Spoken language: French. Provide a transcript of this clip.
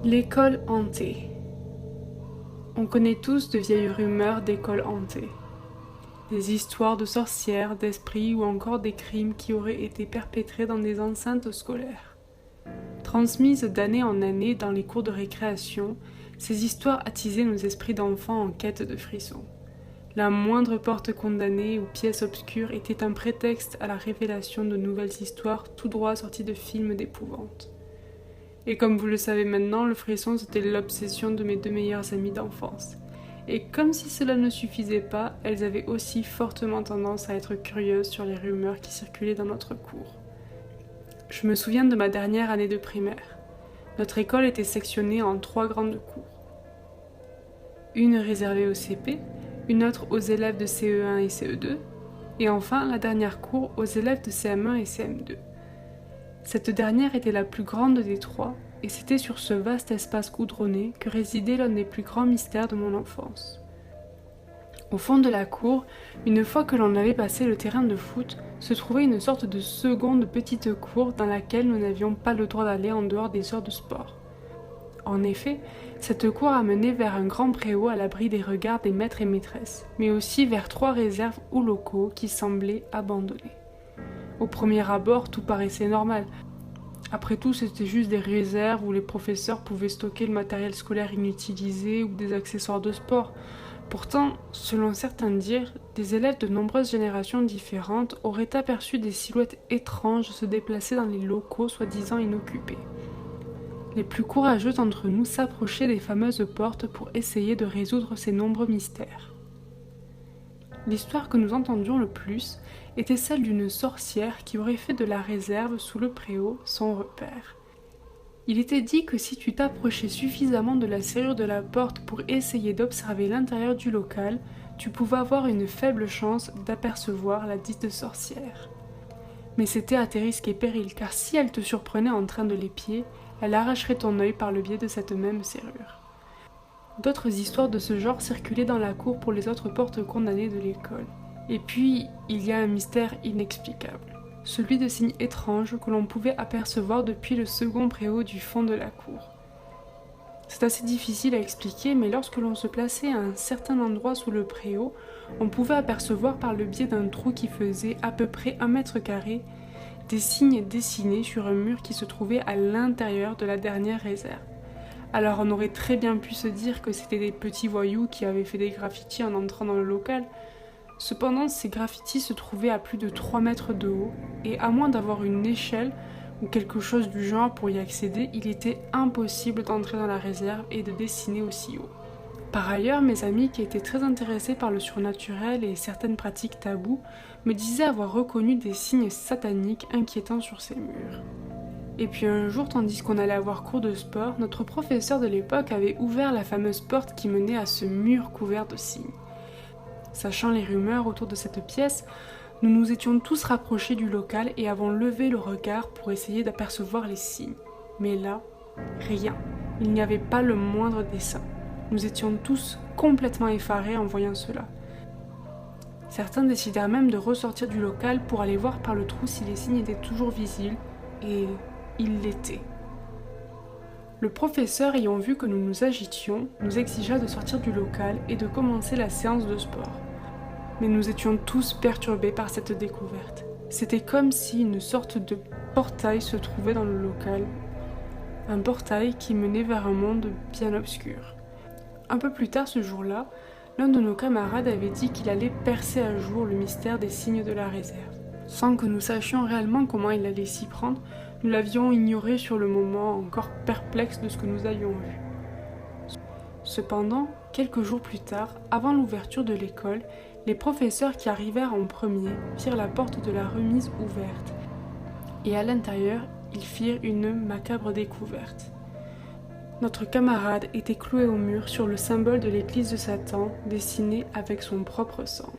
L'école hantée. On connaît tous de vieilles rumeurs d'écoles hantées. Des histoires de sorcières, d'esprits ou encore des crimes qui auraient été perpétrés dans des enceintes scolaires. Transmises d'année en année dans les cours de récréation, ces histoires attisaient nos esprits d'enfants en quête de frissons. La moindre porte condamnée ou pièce obscure était un prétexte à la révélation de nouvelles histoires tout droit sorties de films d'épouvante. Et comme vous le savez maintenant, le frisson c'était l'obsession de mes deux meilleures amies d'enfance. Et comme si cela ne suffisait pas, elles avaient aussi fortement tendance à être curieuses sur les rumeurs qui circulaient dans notre cours. Je me souviens de ma dernière année de primaire. Notre école était sectionnée en 3 grandes cours. Une réservée au CP, une autre aux élèves de CE1 et CE2, et enfin la dernière cour aux élèves de CM1 et CM2. Cette dernière était la plus grande des 3, et c'était sur ce vaste espace goudronné que résidait l'un des plus grands mystères de mon enfance. Au fond de la cour, une fois que l'on avait passé le terrain de foot, se trouvait une sorte de seconde petite cour dans laquelle nous n'avions pas le droit d'aller en dehors des heures de sport. En effet, cette cour amenait vers un grand préau à l'abri des regards des maîtres et maîtresses, mais aussi vers 3 réserves ou locaux qui semblaient abandonnés. Au premier abord, tout paraissait normal. Après tout, c'était juste des réserves où les professeurs pouvaient stocker le matériel scolaire inutilisé ou des accessoires de sport. Pourtant, selon certains dires, des élèves de nombreuses générations différentes auraient aperçu des silhouettes étranges se déplacer dans les locaux soi-disant inoccupés. Les plus courageux d'entre nous s'approchaient des fameuses portes pour essayer de résoudre ces nombreux mystères. L'histoire que nous entendions le plus était celle d'une sorcière qui aurait fait de la réserve sous le préau son repère. Il était dit que si tu t'approchais suffisamment de la serrure de la porte pour essayer d'observer l'intérieur du local, tu pouvais avoir une faible chance d'apercevoir la dite sorcière. Mais c'était à tes risques et périls, car si elle te surprenait en train de l'épier, elle arracherait ton œil par le biais de cette même serrure. D'autres histoires de ce genre circulaient dans la cour pour les autres portes condamnées de l'école. Et puis, il y a un mystère inexplicable, celui de signes étranges que l'on pouvait apercevoir depuis le second préau du fond de la cour. C'est assez difficile à expliquer, mais lorsque l'on se plaçait à un certain endroit sous le préau, on pouvait apercevoir par le biais d'un trou qui faisait à peu près 1 mètre carré des signes dessinés sur un mur qui se trouvait à l'intérieur de la dernière réserve. Alors on aurait très bien pu se dire que c'était des petits voyous qui avaient fait des graffitis en entrant dans le local. Cependant, ces graffitis se trouvaient à plus de 3 mètres de haut, et à moins d'avoir une échelle ou quelque chose du genre pour y accéder, il était impossible d'entrer dans la réserve et de dessiner aussi haut. Par ailleurs, mes amis qui étaient très intéressés par le surnaturel et certaines pratiques taboues me disaient avoir reconnu des signes sataniques inquiétants sur ces murs. Et puis un jour, tandis qu'on allait avoir cours de sport, notre professeur de l'époque avait ouvert la fameuse porte qui menait à ce mur couvert de signes. Sachant les rumeurs autour de cette pièce, nous nous étions tous rapprochés du local et avons levé le regard pour essayer d'apercevoir les signes. Mais là, rien. Il n'y avait pas le moindre dessin. Nous étions tous complètement effarés en voyant cela. Certains décidèrent même de ressortir du local pour aller voir par le trou si les signes étaient toujours visibles, et ils l'étaient. Le professeur, ayant vu que nous nous agitions, nous exigea de sortir du local et de commencer la séance de sport. Mais nous étions tous perturbés par cette découverte. C'était comme si une sorte de portail se trouvait dans le local. Un portail qui menait vers un monde bien obscur. Un peu plus tard ce jour-là, l'un de nos camarades avait dit qu'il allait percer à jour le mystère des signes de la réserve. Sans que nous sachions réellement comment il allait s'y prendre, nous l'avions ignoré sur le moment, encore perplexes de ce que nous avions vu. Cependant, quelques jours plus tard, avant l'ouverture de l'école, les professeurs qui arrivèrent en premier firent la porte de la remise ouverte, et à l'intérieur, ils firent une macabre découverte. Notre camarade était cloué au mur sur le symbole de l'église de Satan, dessiné avec son propre sang.